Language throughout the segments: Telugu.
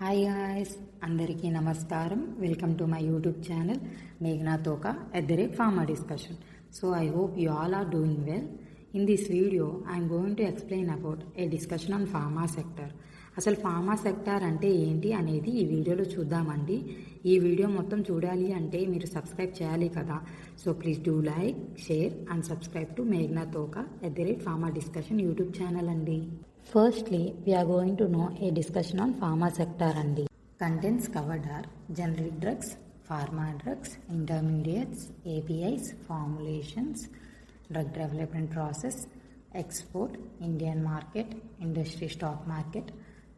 హాయ్ గాయ్స్, అందరికీ నమస్కారం. Welcome to my YouTube channel మేఘనా తోకా @pharma discussion. So I hope you all are doing well. In this video, I am going to explain about a discussion on pharma sector. అసలు ఫార్మా సెక్టార్ అంటే ఏంటి అనేది ఈ వీడియోలో చూద్దామండి. ఈ వీడియో మొత్తం చూడాలి అంటే మీరు సబ్స్క్రైబ్ చేయాలి కదా. So please do like, share and subscribe to మేఘనా తోకా @pharma discussion యూట్యూబ్ ఛానల్ అండి. Firstly, we are going to know a discussion on pharma sector and contents covered are generic drugs, pharma drugs, intermediates, APIs, formulations, drug development process, export, Indian market, industry stock market,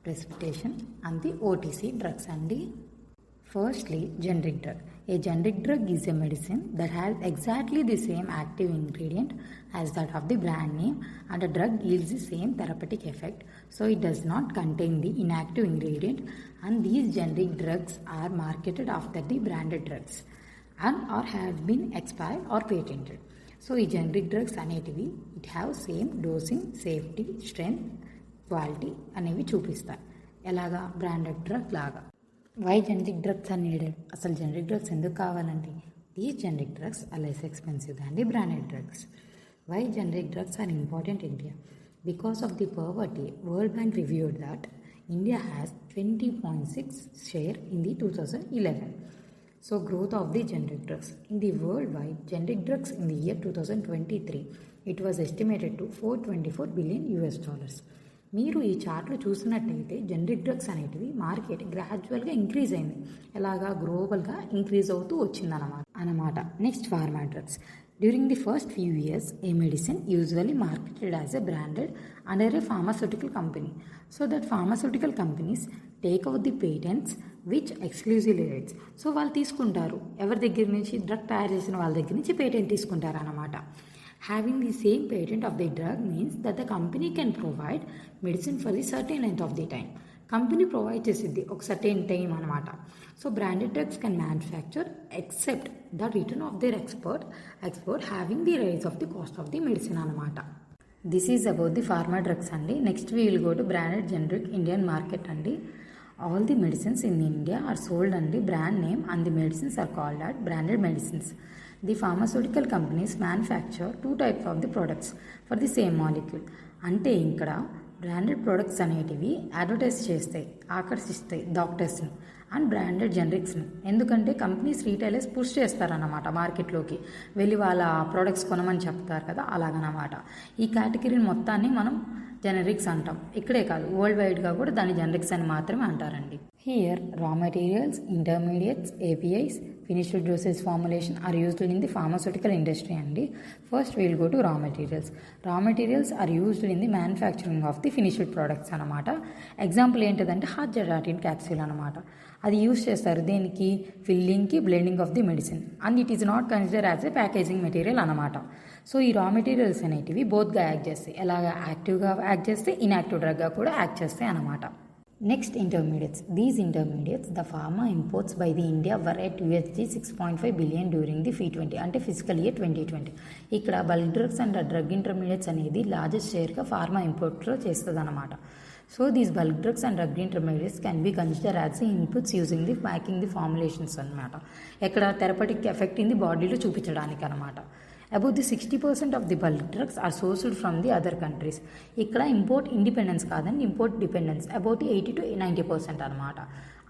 precipitation and the OTC drugs and Firstly, generic drug. A generic drug is a medicine that has exactly the same active ingredient as that of the brand name, and the drug yields the same therapeutic effect, so it does not contain the inactive ingredient, and these generic drugs are marketed after the branded drugs and or have been expired or patented. So ఈ generic drugs అనేటివి it have same dosing, safety, strength, quality అనేవి చూపిస్తాయి. ఎలాగా బ్రాండెడ్ డ్రగ్ లాగా. Why generic drugs are needed? అసలు జెనరిక్ డ్రగ్స్ ఎందుకు కావాలండి? These generic drugs are less expensive than the branded drugs. Why generic drugs are important in India? Because of the poverty, World Bank reviewed that India has 20.6 share in the 2011. So growth of the generic drugs. In the worldwide, generic drugs in the year 2023, it was estimated to $424 billion. మీరు ఈ చార్ట్లో చూసినట్టయితే జెనరిక్ డ్రగ్స్ అనేటివి మార్కెట్ గ్రాడ్యువల్గా ఇంక్రీజ్ అయింది. ఎలాగా గ్లోబల్గా ఇంక్రీజ్ అవుతూ వచ్చిందన్నమాట. Next, pharma drugs. During the first few years, A medicine usually marketed as a branded under A pharmaceutical company. So that pharmaceutical companies take out the patents which exclusive rights. So వాళ్ళు తీసుకుంటారు, ఎవరి దగ్గర నుంచి? డ్రగ్ తయారు చేసిన వాళ్ళ దగ్గర నుంచి పేటెంట్ తీసుకుంటారు అన్నమాట. Having the same patent of the drug means that the company can provide medicine for the certain length of the time. Company provide చేసిద్ది ఒక certain time అనమాట. So branded drugs can manufacture except the return of their expert having the rise of the cost of the medicine అనమాట. This is about the pharma drugs అండి. Next we will go to branded generic Indian market అండి. All the medicines in India are sold under brand name and the medicines are called as branded medicines. The pharmaceutical companies manufacture two types of the products for the same molecule. అంటే ఇక్కడ బ్రాండెడ్ ప్రొడక్ట్స్ అనేటివి అడ్వర్టైజ్ చేస్తాయి, ఆకర్షిస్తాయి డాక్టర్స్ని, అండ్ బ్రాండెడ్ జెనరిక్స్ని. ఎందుకంటే కంపెనీస్, రీటైలర్స్ పుష్ చేస్తారన్నమాట మార్కెట్లోకి వెళ్ళి వాళ్ళ ప్రోడక్ట్స్ కొనమని చెప్తారు కదా, అలాగనమాట. ఈ కేటగిరీని మొత్తాన్ని మనం జెనరిక్స్ అంటాం. ఇక్కడే కాదు, వరల్డ్ వైడ్గా కూడా దాన్ని జెనరిక్స్ అని మాత్రమే అంటారండి. హియర్ రా materials, intermediates, APIs, finished dosage formulation are used in the pharmaceutical industry అండి. First we'll go to raw materials. Raw materials are used in the manufacturing of the finished products అనమాట. ఎగ్జాంపుల్ ఏంటిదంటే హార్జెరాటిన్ క్యాప్సూల్ అనమాట. అది యూజ్ చేస్తారు దేనికి? ఫిల్లింగ్కి, blending of the medicine, and it is not consider as a packaging material అనమాట. సో ఈ రా మెటీరియల్స్ అనేటివి బోత్గా యాక్ట్ చేస్తాయి. ఎలాగా? యాక్టివ్గా యాక్ట్ చేస్తే, ఇన్యాక్టివ్ డ్రగ్గా కూడా యాక్ట్ చేస్తాయి అనమాట. Next, intermediates. These intermediates, the pharma imports by the India were at $6.5 billion during the FY20 అంటే ఫిజికల్ ఇయర్ 2020. ఇక్కడ bulk drugs and drug intermediates అనేది లార్జెస్ట్ షేర్గా ఫార్మా ఇంపోర్ట్లో చేస్తుంది అనమాట. So these bulk drugs and drug intermediates can be consider as inputs using the packing the formulations అనమాట. ఎక్కడ థెరపటిక్ ఎఫెక్ట్ ఇన్ ది బాడీలో చూపించడానికి అనమాట. About the 60% of the bulk drugs are sourced from the other countries. ఇక్కడ ఇంపోర్ట్ ఇండిపెండెన్స్ కాదండి, ఇంపోర్ట్ డిపెండెన్స్. అబౌట్ 80 to 90% అనమాట.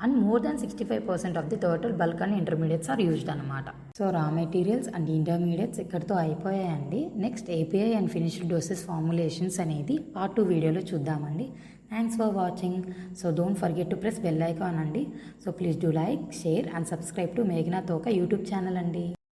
And more than 65% of the total bulk and intermediates are used అనమాట. So raw materials and intermediates ఇక్కడితో అయిపోయాయండి. Next, API and finished doses formulations అనేది పార్ట్ 2 వీడియోలో చూద్దామండి. Thanks for watching. So don't forget to press bell icon అండి. So please do like, share and subscribe to మేఘనా తోకా యూట్యూబ్ ఛానల్ అండి.